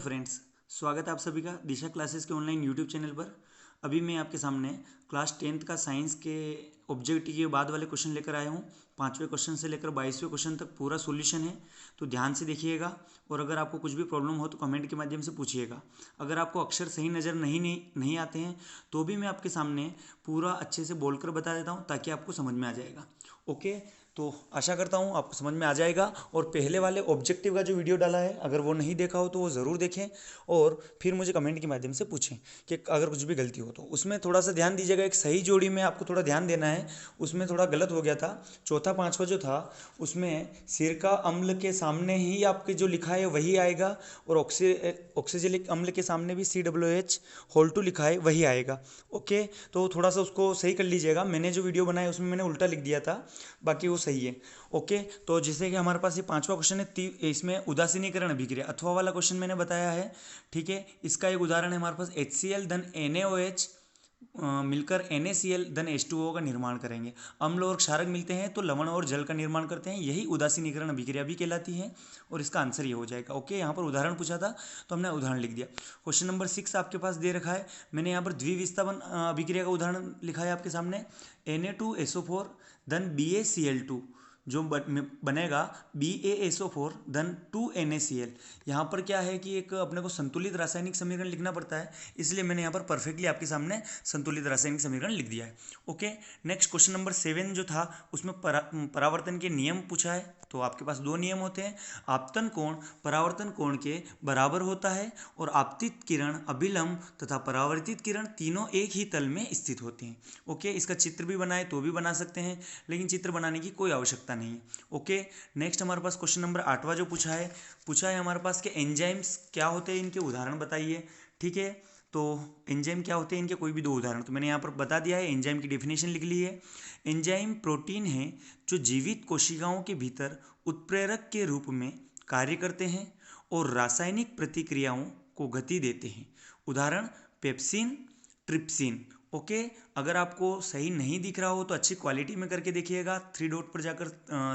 Friends, स्वागत है आप सभी का दिशा क्लासेस के ऑनलाइन यूट्यूब चैनल पर। अभी मैं आपके सामने क्लास 10th का साइंस के ऑब्जेक्टिव के बाद वाले क्वेश्चन लेकर आया हूँ। 5वें क्वेश्चन से लेकर 22वें क्वेश्चन तक पूरा सॉल्यूशन है, तो ध्यान से देखिएगा। और अगर आपको कुछ भी प्रॉब्लम हो तो कमेंट के माध्यम से पूछिएगा। अगर आपको अक्षर सही नज़र नहीं आते हैं तो भी मैं आपके सामने पूरा अच्छे से बोलकर बता देता हूँ ताकि आपको समझ में आ जाएगा। ओके, तो आशा करता हूँ आपको समझ में आ जाएगा। और पहले वाले ऑब्जेक्टिव का जो वीडियो डाला है, अगर वो नहीं देखा हो तो वो ज़रूर देखें और फिर मुझे कमेंट के माध्यम से पूछें कि अगर कुछ भी गलती हो तो। उसमें थोड़ा सा ध्यान दीजिएगा, एक सही जोड़ी में आपको थोड़ा ध्यान देना है। उसमें थोड़ा गलत हो गया था। चौथा पाँचवा जो था उसमें सिरका अम्ल के सामने ही आपके जो लिखा है वही आएगा, और ऑक्सीजलिक अम्ल के सामने भी COH लिखा है वही आएगा। ओके, तो थोड़ा सा उसको सही कर लीजिएगा। मैंने जो वीडियो बनाया उसमें मैंने उल्टा लिख दिया था, बाकी वो सही है। ओके, तो जैसे कि हमारे पास ये 5वां क्वेश्चन है, इसमें उदासीनीकरण अभिक्रिया अथवा वाला क्वेश्चन मैंने बताया है। ठीक है, इसका एक उदाहरण है हमारे पास HCl धन NaOH मिलकर NaCl धन H2O का निर्माण करेंगे। अम्ल और क्षारक मिलते हैं तो लवण और जल का निर्माण करते हैं, यही उदासीनीकरण अभिक्रिया भी कहलाती है। और इसका आंसर ये हो जाएगा। ओके, यहाँ पर उदाहरण पूछा था तो हमने उदाहरण लिख दिया। क्वेश्चन नंबर 6 आपके पास दे रखा है। मैंने यहाँ पर द्विविस्थापन अभिक्रिया का उदाहरण लिखा है आपके सामने। Na2SO4 धन BaCl2 जो बनेगा BaSO4 धन 2NaCl। यहाँ पर क्या है कि एक अपने को संतुलित रासायनिक समीकरण लिखना पड़ता है, इसलिए मैंने यहाँ पर परफेक्टली आपके सामने संतुलित रासायनिक समीकरण लिख दिया है। ओके, नेक्स्ट क्वेश्चन नंबर 7 जो था उसमें परावर्तन के नियम पूछा है। तो आपके पास दो नियम होते हैं। आपतन कोण परावर्तन कोण के बराबर होता है, और आपतित किरण, अभिलंब तथा परावर्तित किरण तीनों एक ही तल में स्थित होती हैं। ओके, इसका चित्र भी बनाए तो भी बना सकते हैं, लेकिन चित्र बनाने की कोई आवश्यकता नहीं है। ओके, नेक्स्ट हमारे पास क्वेश्चन नंबर 8वां जो पूछा है हमारे पास कि एंजाइम्स क्या होते हैं, इनके उदाहरण बताइए। ठीक है, तो एंजाइम क्या होते हैं, इनके कोई भी दो उदाहरण तो मैंने यहाँ पर बता दिया है। एंजाइम की डेफिनेशन लिख ली है। एंजाइम प्रोटीन है जो जीवित कोशिकाओं के भीतर उत्प्रेरक के रूप में कार्य करते हैं और रासायनिक प्रतिक्रियाओं को गति देते हैं। उदाहरण पेप्सिन, ट्रिप्सिन। ओके, अगर आपको सही नहीं दिख रहा हो तो अच्छी क्वालिटी में करके देखिएगा। 3 डॉट पर जाकर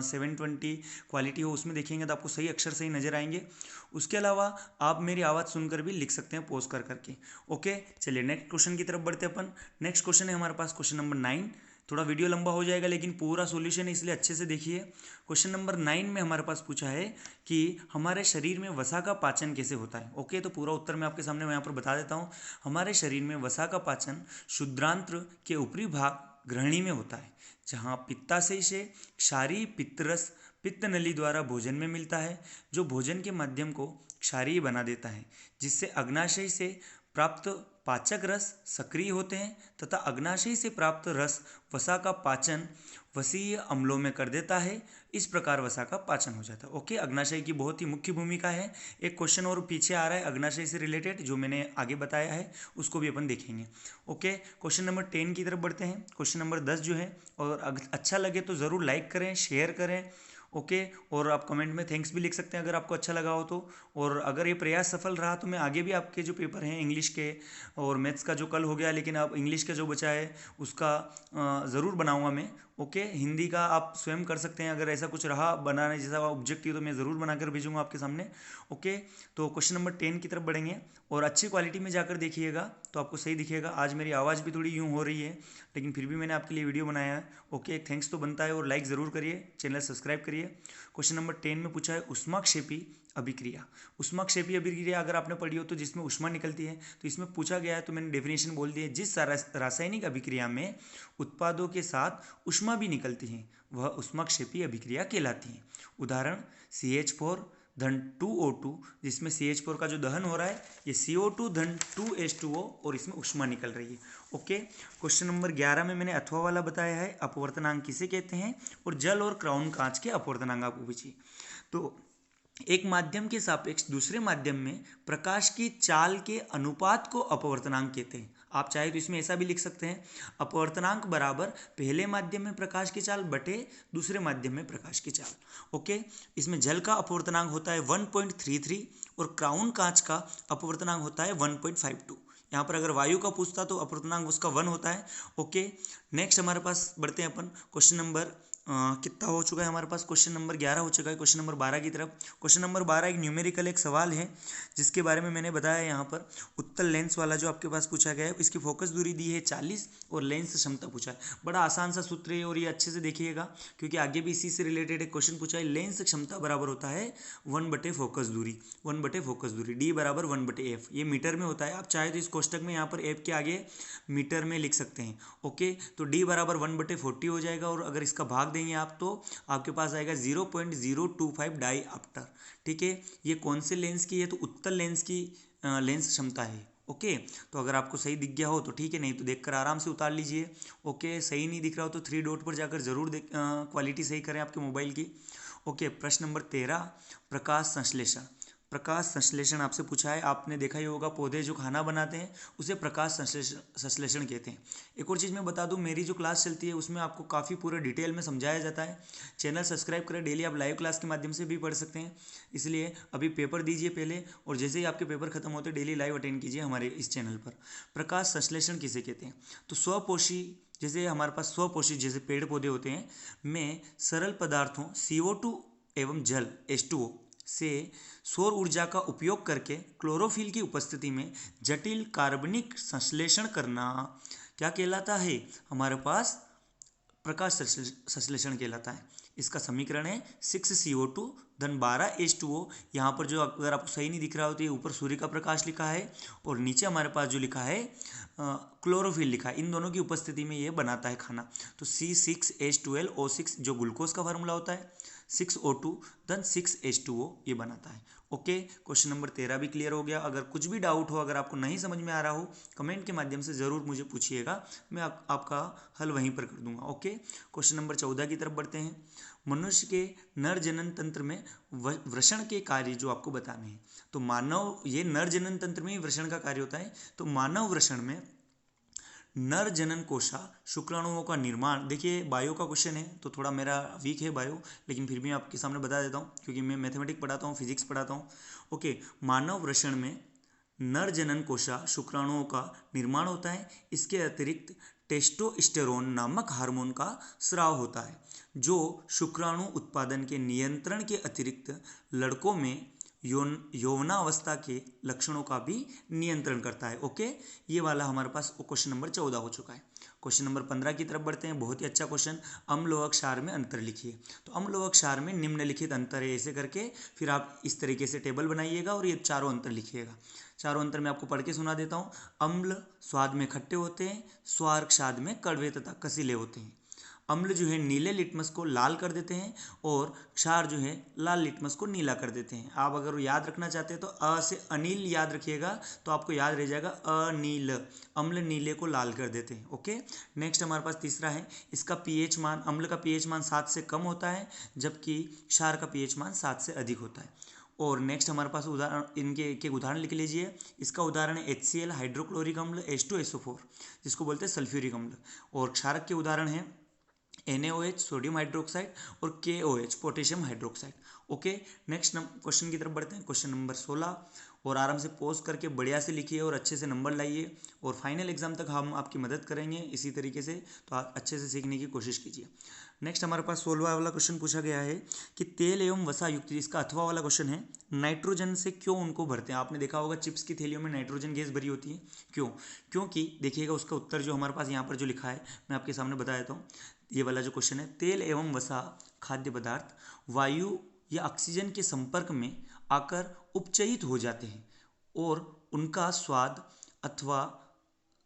720 क्वालिटी हो उसमें देखेंगे तो आपको सही अक्षर सही नज़र आएंगे। उसके अलावा आप मेरी आवाज़ सुनकर भी लिख सकते हैं पॉज कर करके। ओके, चलिए नेक्स्ट क्वेश्चन की तरफ बढ़ते हैं अपन। नेक्स्ट क्वेश्चन है हमारे पास क्वेश्चन नंबर 9। थोड़ा वीडियो लंबा हो जाएगा लेकिन पूरा सॉल्यूशन है, इसलिए अच्छे से देखिए। क्वेश्चन नंबर 9 में हमारे पास पूछा है कि हमारे शरीर में वसा का पाचन कैसे होता है। ओके, तो पूरा उत्तर मैं आपके सामने यहाँ पर बता देता हूँ। हमारे शरीर में वसा का पाचन शुद्रांत्र के ऊपरी भाग ग्रहणी में होता है, जहाँ पित्ताशय से क्षारीय पित्तरस पित्त नली द्वारा भोजन में मिलता है, जो भोजन के माध्यम को क्षारीय बना देता है, जिससे अग्नाशय से प्राप्त पाचक रस सक्रिय होते हैं तथा अग्नाशय से प्राप्त रस वसा का पाचन वसीय अम्लों में कर देता है। इस प्रकार वसा का पाचन हो जाता है। ओके, अग्नाशय की बहुत ही मुख्य भूमिका है। एक क्वेश्चन और पीछे आ रहा है अग्नाशय से रिलेटेड, जो मैंने आगे बताया है उसको भी अपन देखेंगे। ओके, क्वेश्चन नंबर 10 की तरफ बढ़ते हैं। क्वेश्चन नंबर 10 जो है, और अच्छा लगे तो ज़रूर लाइक करें, शेयर करें। ओके, और आप कमेंट में थैंक्स भी लिख सकते हैं अगर आपको अच्छा लगा हो तो। और अगर ये प्रयास सफल रहा तो मैं आगे भी आपके जो पेपर हैं इंग्लिश के और मैथ्स का जो कल हो गया, लेकिन अब इंग्लिश का जो बचा है उसका ज़रूर बनाऊंगा मैं। ओके, हिंदी का आप स्वयं कर सकते हैं, अगर ऐसा कुछ रहा बनाने जैसा ऑब्जेक्टिव तो मैं ज़रूर बनाकर भेजूंगा आपके सामने। ओके, तो क्वेश्चन नंबर 10 की तरफ बढ़ेंगे और अच्छी क्वालिटी में जाकर देखिएगा तो आपको सही दिखेगा। आज मेरी आवाज़ भी थोड़ी यूँ हो रही है, लेकिन फिर भी मैंने आपके लिए वीडियो बनाया है। ओके, एक थैंक्स तो बनता है, और लाइक ज़रूर करिए, चैनल सब्सक्राइब करिए। क्वेश्चन नंबर 10 में पूछा है ऊष्माक्षेपी अभिक्रिया। ऊष्माक्षेपी अभिक्रिया अगर आपने पढ़ी हो तो जिसमें ऊष्मा निकलती है, तो इसमें पूछा गया है तो मैंने डेफिनेशन बोल दी है। जिस रासायनिक अभिक्रिया में उत्पादों के साथ ऊष्मा भी निकलती है वह ऊष्माक्षेपी अभिक्रिया कहलाती है। उदाहरण CH4 धन 2O2, जिसमें CH4 का जो दहन हो रहा है ये CO2 धन 2H2O, और इसमें ऊष्मा निकल रही है। ओके, क्वेश्चन नंबर 11 में मैंने अथवा वाला बताया है, अपवर्तनांक किसे कहते हैं, और जल और क्राउन कांच के अपवर्तनांक आपको पूछिए। तो एक माध्यम के सापेक्ष दूसरे माध्यम में प्रकाश की चाल के अनुपात को अपवर्तनांक कहते हैं। आप चाहे तो इसमें ऐसा भी लिख सकते हैं, अपवर्तनांक बराबर पहले माध्यम में प्रकाश की चाल बटे दूसरे माध्यम में प्रकाश की चाल। ओके, इसमें जल का अपवर्तनांक होता है 1.33 और क्राउन कांच का अपवर्तनांक होता है 1.52। यहाँ पर अगर वायु का पूछता तो अपवर्तनांक उसका 1 होता है। ओके, नेक्स्ट हमारे पास बढ़ते हैं अपन क्वेश्चन नंबर कितना हो चुका है हमारे पास, क्वेश्चन नंबर 11 हो चुका है। क्वेश्चन नंबर 12 की तरफ, क्वेश्चन नंबर 12 एक न्यूमेरिकल एक सवाल है जिसके बारे में मैंने बताया यहाँ पर। उत्तल लेंस वाला जो आपके पास पूछा गया है, इसकी फोकस दूरी दी है 40 और लेंस क्षमता पूछा है। बड़ा आसान सा सूत्र है और ये अच्छे से देखिएगा क्योंकि आगे भी इसी से रिलेटेड एक क्वेश्चन पूछा है। लेंस क्षमता बराबर होता है 1/फोकस दूरी, 1/फोकस दूरी, डी बराबर 1/f। ये मीटर में होता है, आप चाहे तो इस कोष्टक में यहाँ पर एफ के आगे मीटर में लिख सकते हैं। ओके, तो डी बराबर 1/40 हो जाएगा और अगर इसका भाग देंगे आप तो आपके पास आएगा 0.025 डाई आफ्टर। ठीक है, ये कौन से लेंस की है, तो उत्तल लेंस की लेंस क्षमता है। ओके, तो अगर आपको सही दिख गया हो तो ठीक है, नहीं तो देखकर आराम से उतार लीजिए। ओके, सही नहीं दिख रहा हो तो 3 डॉट पर जाकर जरूर क्वालिटी सही करें आपके मोबाइल की। ओके, प्रश्न नंबर 13, प्रकाश संश्लेषण। प्रकाश संश्लेषण आपसे पूछा है, आपने देखा ही होगा पौधे जो खाना बनाते हैं उसे प्रकाश संश्लेषण कहते हैं। एक और चीज़ मैं बता दूं, मेरी जो क्लास चलती है उसमें आपको काफ़ी पूरे डिटेल में समझाया जाता है। चैनल सब्सक्राइब करें, डेली आप लाइव क्लास के माध्यम से भी पढ़ सकते हैं। इसलिए अभी पेपर दीजिए पहले और जैसे ही आपके पेपर खत्म होते डेली लाइव अटेंड कीजिए हमारे इस चैनल पर। प्रकाश संश्लेषण किसे कहते हैं, तो स्वपोषी, जैसे हमारे पास स्वपोषी जैसे पेड़ पौधे होते हैं में सरल पदार्थों CO2 एवं जल H2O से सौर ऊर्जा का उपयोग करके क्लोरोफिल की उपस्थिति में जटिल कार्बनिक संश्लेषण करना क्या कहलाता है, हमारे पास प्रकाश संश्लेषण कहलाता है। इसका समीकरण है 6CO2 धन 12H2O। यहाँ पर जो अगर आपको सही नहीं दिख रहा हो तो ये ऊपर सूर्य का प्रकाश लिखा है और नीचे हमारे पास जो लिखा है क्लोरोफिल लिखा है। इन दोनों की उपस्थिति में ये बनाता है खाना। तो C6H12O6 जो ग्लूकोज का फार्मूला होता है, 6O2 धन 6H2O ये बनाता है। ओके, क्वेश्चन नंबर 13 भी क्लियर हो गया। अगर कुछ भी डाउट हो, अगर आपको नहीं समझ में आ रहा हो, कमेंट के माध्यम से ज़रूर मुझे पूछिएगा, मैं आपका हल वहीं पर कर दूंगा। ओके, क्वेश्चन नंबर 14 की तरफ बढ़ते हैं। मनुष्य के नर जनन तंत्र में वृषण के कार्य जो आपको बताने हैं, तो मानव, ये नर जनन तंत्र में ही वृषण का कार्य होता है। तो मानव वृषण में नर जनन कोशा शुक्राणुओं का निर्माण, देखिए बायो का क्वेश्चन है तो थोड़ा मेरा वीक है बायो, लेकिन फिर भी आपके सामने बता देता हूँ क्योंकि मैं मैथमेटिक्स पढ़ाता हूँ, फिजिक्स पढ़ाता हूँ। ओके, मानव वृषण में नर जनन कोशा शुक्राणुओं का निर्माण होता है। इसके अतिरिक्त टेस्टोस्टेरोन नामक हार्मोन का स्राव होता है जो शुक्राणु उत्पादन के नियंत्रण के अतिरिक्त लड़कों में यौवनावस्था के लक्षणों का भी नियंत्रण करता है। ओके, ये वाला हमारे पास क्वेश्चन नंबर 14 हो चुका है। क्वेश्चन नंबर 15 की तरफ बढ़ते हैं। बहुत ही अच्छा क्वेश्चन, अम्ल व क्षार में अंतर लिखिए। तो अम्ल व क्षार में निम्नलिखित अंतर है, ऐसे करके फिर आप इस तरीके से टेबल बनाइएगा और ये चारों अंतर लिखिएगा। चारों अंतर मैं आपको पढ़ के सुना देता हूँ। अम्ल स्वाद में खट्टे होते हैं, स्वार क्षाद में कड़वे तथा कसीले होते हैं। अम्ल जो है नीले लिटमस को लाल कर देते हैं और क्षार जो है लाल लिटमस को नीला कर देते हैं। आप अगर याद रखना चाहते हैं तो अ से अनिल याद रखिएगा तो आपको याद रह जाएगा अनील। अम्ल नीले को लाल कर देते हैं। ओके, नेक्स्ट हमारे पास तीसरा है, इसका पीएच मान, अम्ल का पीएच मान 7 से कम होता है जबकि क्षार का पीएच मान 7 से अधिक होता है। और नेक्स्ट हमारे पास उदाहरण, इनके एक एक उदाहरण लिख लीजिए। इसका उदाहरण है HCl हाइड्रोक्लोरिक अम्ल, H2SO4 जिसको बोलते हैं सल्फ्यूरिक अम्ल। और क्षारक के उदाहरण हैं NaOH सोडियम हाइड्रोक्साइड और KOH potassium hydroxide. Okay, next question की तरफ बढ़ते हैं। क्वेश्चन नंबर 16, और आराम से पॉज करके बढ़िया से लिखिए और अच्छे से नंबर लाइए और फाइनल एग्जाम तक हम आपकी मदद करेंगे इसी तरीके से, तो आप अच्छे से सीखने की कोशिश कीजिए। नेक्स्ट हमारे पास 16वां वाला क्वेश्चन पूछा गया है कि तेल एवं वसा युक्त, इसका अथवा वाला क्वेश्चन है, नाइट्रोजन से क्यों उनको भरते हैं। आपने देखा होगा चिप्स की थैलियों में नाइट्रोजन गैस भरी होती है, क्यों? क्योंकि देखिएगा उसका उत्तर जो हमारे पास यहाँ पर जो लिखा है मैं आपके सामने बता देता हूँ। ये वाला जो क्वेश्चन है, तेल एवं वसा खाद्य पदार्थ वायु या ऑक्सीजन के संपर्क में आकर उपचयित हो जाते हैं और उनका स्वाद अथवा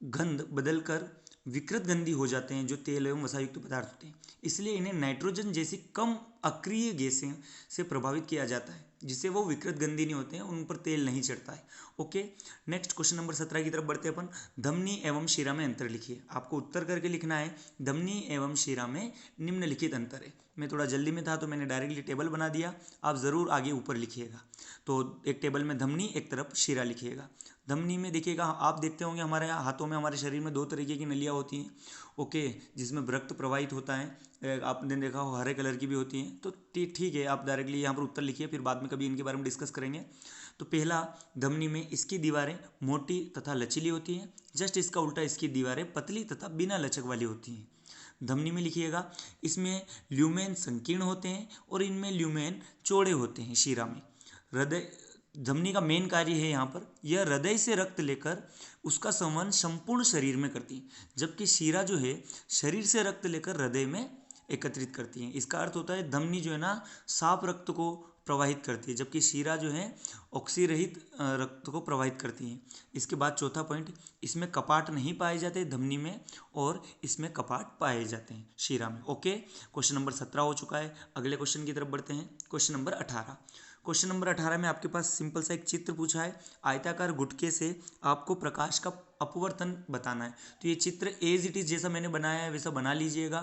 गंध बदलकर विकृत गंधी हो जाते हैं जो तेल एवं वसायुक्त पदार्थ होते हैं। इसलिए इन्हें नाइट्रोजन जैसी कम अक्रिय गैसें से प्रभावित किया जाता है जिससे वो विकृत गंधी नहीं होते हैं, उन पर तेल नहीं चढ़ता है। ओके, नेक्स्ट क्वेश्चन नंबर 17 की तरफ बढ़ते हैं अपन। धमनी एवं शिरा में अंतर लिखिए। आपको उत्तर करके लिखना है धमनी एवं शिरा में निम्नलिखित अंतर है। मैं थोड़ा जल्दी में था तो मैंने डायरेक्टली टेबल बना दिया, आप ज़रूर आगे ऊपर लिखिएगा। तो एक टेबल में धमनी, एक तरफ शिरा लिखिएगा। धमनी में देखिएगा, आप देखते होंगे हमारे हाथों में, हमारे शरीर में 2 तरीके की नलियाँ होती हैं। ओके, जिसमें रक्त प्रवाहित होता है, आपने देखा हो हरे कलर की भी होती हैं। तो ठीक है, आप डायरेक्टली यहाँ पर उत्तर लिखिए, फिर बाद में कभी इनके बारे में डिस्कस करेंगे। तो पहला, धमनी में इसकी दीवारें मोटी तथा लचीली होती हैं, जस्ट इसका उल्टा इसकी दीवारें पतली तथा बिना लचक वाली होती हैं। धमनी में लिखिएगा, इसमें ल्यूमेन संकीर्ण होते हैं और इनमें ल्यूमेन चौड़े होते हैं शिरा में। हृदय धमनी का मेन कार्य है यहाँ पर, यह हृदय से रक्त लेकर उसका संवहन संपूर्ण शरीर में करती है, जबकि शिरा जो है शरीर से रक्त लेकर हृदय में एकत्रित करती है। इसका अर्थ होता है धमनी जो है ना साफ रक्त को प्रवाहित करती है, जबकि शिरा जो है ऑक्सी रहित रक्त को प्रवाहित करती है। इसके बाद चौथा पॉइंट, इसमें कपाट नहीं पाए जाते धमनी में, और इसमें कपाट पाए जाते हैं शिरा में। ओके, क्वेश्चन नंबर 17 हो चुका है। अगले क्वेश्चन की तरफ बढ़ते हैं। Question number 18। क्वेश्चन नंबर 18 में आपके पास सिंपल सा एक चित्र पूछा है, आयताकार गुटके से आपको प्रकाश का अपवर्तन बताना है। तो ये चित्र एज इट इज जैसा मैंने बनाया है वैसा बना लीजिएगा,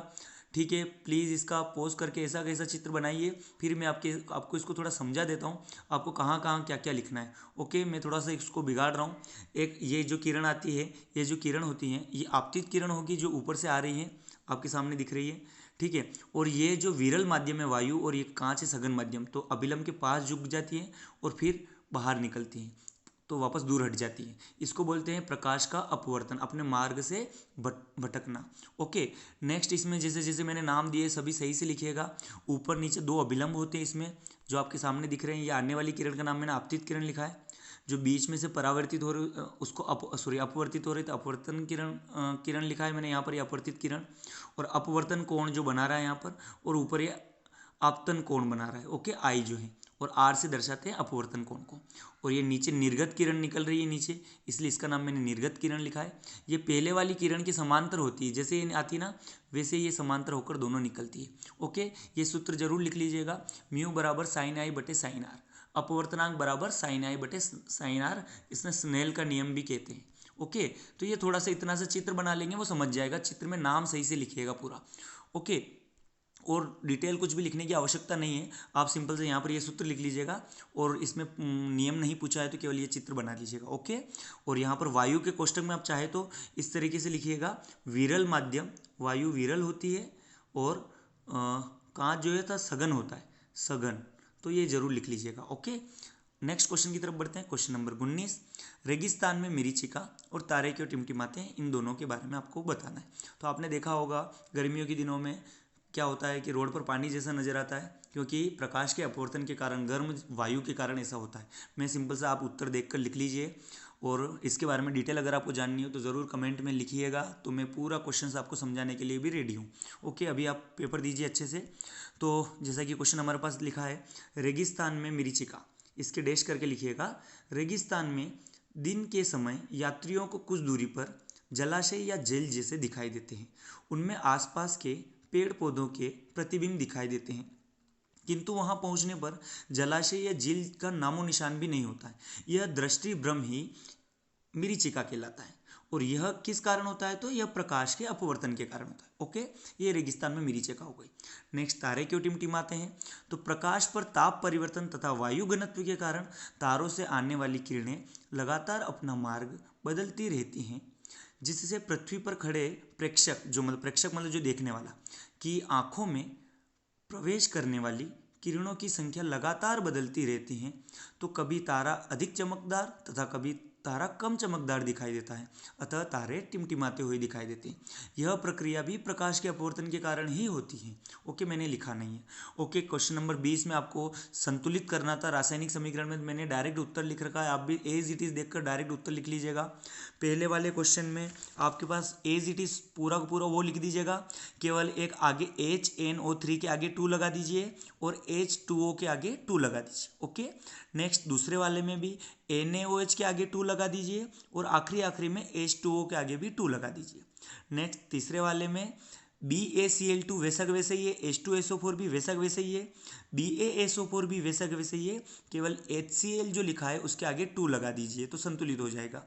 ठीक है। प्लीज़ इसका पॉज करके ऐसा कैसा चित्र बनाइए, फिर मैं आपको इसको थोड़ा समझा देता हूँ, आपको कहाँ कहाँ क्या क्या लिखना है। ओके, मैं थोड़ा सा इसको बिगाड़ रहा हूँ। एक ये जो किरण आती है, ये जो किरण होती है ये आपतित किरण होगी, जो ऊपर से आ रही है, आपके सामने दिख रही है, ठीक है। और ये जो विरल माध्यम है वायु, और ये कांच है सघन माध्यम, तो अभिलंब के पास झुक जाती है और फिर बाहर निकलती है, तो वापस दूर हट जाती है। इसको बोलते हैं प्रकाश का अपवर्तन, अपने मार्ग से भटकना। ओके, नेक्स्ट इसमें जैसे जैसे मैंने नाम दिए सभी सही से लिखिएगा। ऊपर नीचे 2 अभिलंब होते हैं इसमें, जो आपके सामने दिख रहे हैं। ये आने वाली किरण का नाम मैंने आपतित किरण लिखा है, जो बीच में से परावर्तित हो रही उसको अपवर्तित हो रही तो अपवर्तन किरण लिखा है मैंने यहाँ पर, ये अपवर्तित किरण। और अपवर्तन कोण जो बना रहा है यहाँ पर, और ऊपर ये आपतन कोण बना रहा है। ओके, आई जो है, और आर से दर्शाते हैं अपवर्तन कोण को। और ये नीचे निर्गत किरण निकल रही है नीचे, इसलिए इसका नाम मैंने निर्गत किरण लिखा है। ये पहले वाली किरण के समांतर होती है, जैसे ये आती है ना वैसे ये समांतर होकर दोनों निकलती है। ओके, ये सूत्र जरूर लिख लीजिएगा, म्यू बराबर साइन आई बटे साइन आर, अपवर्तनांक बराबर साइन आई बटे साइन आर, इसमें स्नेल का नियम भी कहते हैं। ओके, तो ये थोड़ा सा इतना सा चित्र बना लेंगे, वो समझ जाएगा। चित्र में नाम सही से लिखिएगा पूरा। ओके, और डिटेल कुछ भी लिखने की आवश्यकता नहीं है, आप सिंपल से यहाँ पर ये सूत्र लिख लीजिएगा, और इसमें नियम नहीं पूछा है तो केवल ये चित्र बना लीजिएगा। ओके, और यहाँ पर वायु के कोष्टक में आप चाहे तो इस तरीके से लिखिएगा, विरल माध्यम, वायु विरल होती है, और कांच जो है था सघन होता है, सघन, तो ये जरूर लिख लीजिएगा। ओके, नेक्स्ट क्वेश्चन की तरफ बढ़ते हैं। क्वेश्चन नंबर 19, रेगिस्तान में मिरीचिका और तारे क्यों टिमटिमाते हैं, इन दोनों के बारे में आपको बताना है। तो आपने देखा होगा गर्मियों के दिनों में क्या होता है कि रोड पर पानी जैसा नज़र आता है, क्योंकि प्रकाश के अपवर्तन के कारण, गर्म वायु के कारण ऐसा होता है। मैं सिंपल सा आप उत्तर देखकर लिख लीजिए, और इसके बारे में डिटेल अगर आपको जाननी हो तो ज़रूर कमेंट में लिखिएगा, तो मैं पूरा क्वेश्चन आपको समझाने के लिए भी रेडी हूँ। ओके, अभी आप पेपर दीजिए अच्छे से। तो जैसा कि क्वेश्चन हमारे पास लिखा है, रेगिस्तान में मिरीचिका, इसके डैश करके लिखिएगा। रेगिस्तान में दिन के समय यात्रियों को कुछ दूरी पर जलाशय या झील जैसे दिखाई देते हैं, उनमें आसपास के पेड़ पौधों के प्रतिबिंब दिखाई देते हैं, किंतु वहां पहुंचने पर जलाशय या झील का नामो निशान भी नहीं होता है। यह दृष्टि भ्रम ही मिरीचिका कहलाता है। और यह किस कारण होता है, तो यह प्रकाश के अपवर्तन के कारण होता है। ओके, ये रेगिस्तान में मिरीचिका हो गई। नेक्स्ट, तारे क्यों टिमटिमाते हैं, तो प्रकाश पर ताप परिवर्तन तथा वायु घनत्व के कारण तारों से आने वाली किरणें लगातार अपना मार्ग बदलती रहती हैं, जिससे पृथ्वी पर खड़े प्रेक्षक, जो मतलब प्रेक्षक मतलब जो देखने वाला, की आंखों में प्रवेश करने वाली किरणों की संख्या लगातार बदलती रहती है। तो कभी तारा अधिक चमकदार तथा कभी तारा कम चमकदार दिखाई देता है, अतः तारे टिमटिमाते हुए दिखाई देते हैं। यह प्रक्रिया भी प्रकाश के अपवर्तन के कारण ही होती है। ओके, मैंने लिखा नहीं है। ओके, क्वेश्चन नंबर 20 में आपको संतुलित करना था रासायनिक समीकरण में, मैंने डायरेक्ट उत्तर लिख रखा है, आप भी एज इट इज़ देखकर डायरेक्ट उत्तर लिख लीजिएगा। पहले वाले क्वेश्चन में आपके पास एज इट इज़ पूरा का पूरा वो लिख दीजिएगा, केवल एक आगे HNO3 के आगे 2 लगा दीजिए, और H2O के आगे 2 लगा दीजिए। ओके, नेक्स्ट दूसरे वाले में भी NaOH के आगे 2 लगा दीजिए, और आखिरी में H2O के आगे भी 2 लगा दीजिए। नेक्स्ट तीसरे वाले में BaCl2 वैसा का वैसे ही है, H2SO4 भी वैसा का वैसे ही है, BaSO4 भी वैसा का वैसे ही है, केवल HCl जो लिखा है उसके आगे 2 लगा दीजिए तो संतुलित हो जाएगा।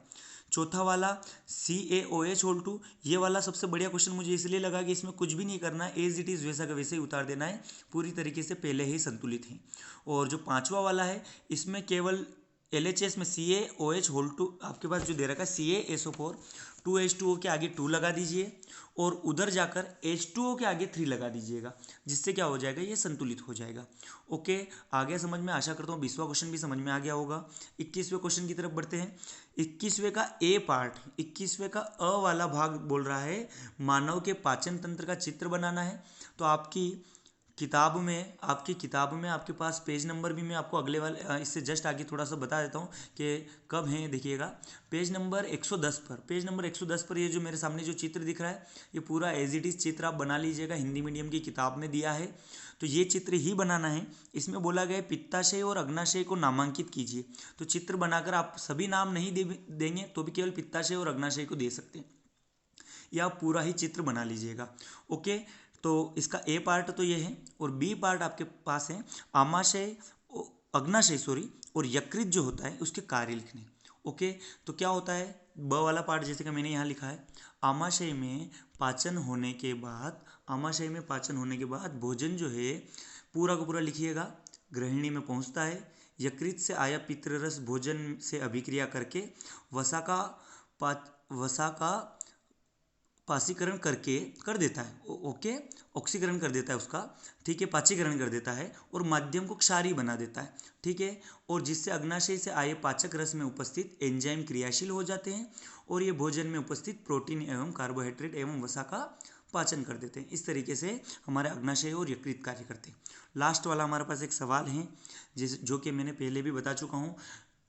चौथा वाला CaOH2, ये वाला सबसे बढ़िया क्वेश्चन मुझे इसलिए लगा कि इसमें कुछ भी नहीं करना है, एज इट इज़ वैसा का वैसे ही उतार देना है, पूरी तरीके से पहले ही संतुलित है। और जो पांचवा वाला है, इसमें केवल LHS में CaOH होल टू आपके पास जो दे रखा है CaSO4 2H2O के आगे 2 लगा दीजिए और उधर जाकर H2O के आगे 3 लगा दीजिएगा, जिससे क्या हो जाएगा, ये संतुलित हो जाएगा। ओके, आ गया समझ में? आशा करता हूँ 20वां क्वेश्चन भी समझ में आ गया होगा। 21वें क्वेश्चन की तरफ बढ़ते हैं। 21वें का ए पार्ट, 21वें का अ वाला भाग बोल रहा है मानव के पाचन तंत्र का चित्र बनाना है। तो आपकी किताब में आपके पास पेज नंबर भी मैं आपको अगले वाले इससे जस्ट आगे थोड़ा सा बता देता हूँ कि कब है। देखिएगा पेज नंबर 110 पर, पेज नंबर 110 पर ये जो मेरे सामने जो चित्र दिख रहा है, ये पूरा एज इट इज चित्र आप बना लीजिएगा। हिंदी मीडियम की किताब में दिया है तो ये चित्र ही बनाना है। इसमें बोला गया है पित्ताशय और अग्नाशय को नामांकित कीजिए। तो चित्र बनाकर आप सभी नाम नहीं देंगे तो भी केवल पित्ताशय और अग्नाशय को दे सकते हैं, या आप पूरा ही चित्र बना लीजिएगा। ओके, तो इसका ए पार्ट तो ये है और बी पार्ट आपके पास है आमाशय, अग्नाशय सॉरी, और यकृत जो होता है उसके कार्य लिखने। ओके, तो क्या होता है ब वाला पार्ट, जैसे कि मैंने यहाँ लिखा है आमाशय में पाचन होने के बाद भोजन जो है पूरा का पूरा लिखिएगा गृहिणी में पहुँचता है। यकृत से आया पितृरस भोजन से अभिक्रिया करके वसा का पासीकरण कर देता है। ओके, ऑक्सीकरण कर देता है उसका, ठीक है, पाचीकरण कर देता है और माध्यम को क्षारीय बना देता है, ठीक है। और जिससे अग्नाशय से आए पाचक रस में उपस्थित एंजाइम क्रियाशील हो जाते हैं और ये भोजन में उपस्थित प्रोटीन एवं कार्बोहाइड्रेट एवं वसा का पाचन कर देते हैं। इस तरीके से हमारे अग्नाशय और यकृत कार्य करते हैं। लास्ट वाला हमारे पास एक सवाल है जो कि मैंने पहले भी बता चुका हूँ।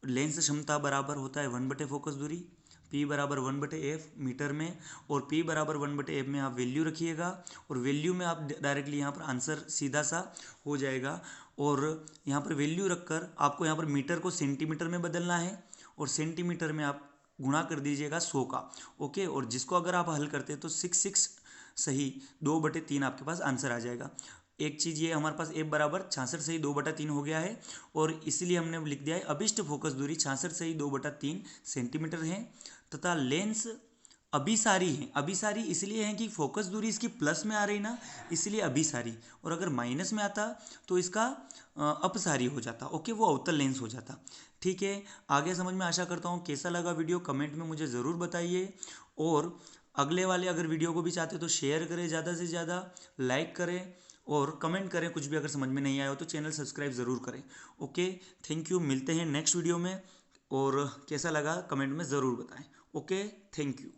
लेंस क्षमता बराबर होता है 1/4 फोकस दूरी, P बराबर 1/f मीटर में, और P बराबर 1/f में आप वैल्यू रखिएगा और वैल्यू में आप डायरेक्टली यहाँ पर आंसर सीधा सा हो जाएगा। और यहाँ पर वैल्यू रखकर आपको यहाँ पर मीटर को सेंटीमीटर में बदलना है और सेंटीमीटर में आप गुणा कर दीजिएगा 100 का। ओके, और जिसको अगर आप हल करते हैं तो 6 सही 2/3 आपके पास आंसर आ जाएगा। एक चीज़ ये हमारे पास F बराबर 66 सही 2/3 हो गया है और इसलिए हमने लिख दिया है अभिष्ट फोकस दूरी 66 सही 2/3 सेंटीमीटर है तथा लेंस अभिसारी है। अभिसारी इसलिए है कि फोकस दूरी इसकी प्लस में आ रही ना, इसलिए अभिसारी, और अगर माइनस में आता तो इसका अपसारी हो जाता। ओके, वो अवतल लेंस हो जाता। ठीक है, आगे समझ में आशा करता हूँ। कैसा लगा वीडियो कमेंट में मुझे ज़रूर बताइए और अगले वाले अगर वीडियो को भी चाहते तो शेयर करें, ज़्यादा से ज़्यादा लाइक करें और कमेंट करें। कुछ भी अगर समझ में नहीं आया हो तो चैनल सब्सक्राइब ज़रूर करें। ओके, थैंक यू, मिलते हैं नेक्स्ट वीडियो में और कैसा लगा कमेंट में ज़रूर बताएं। Okay, thank you.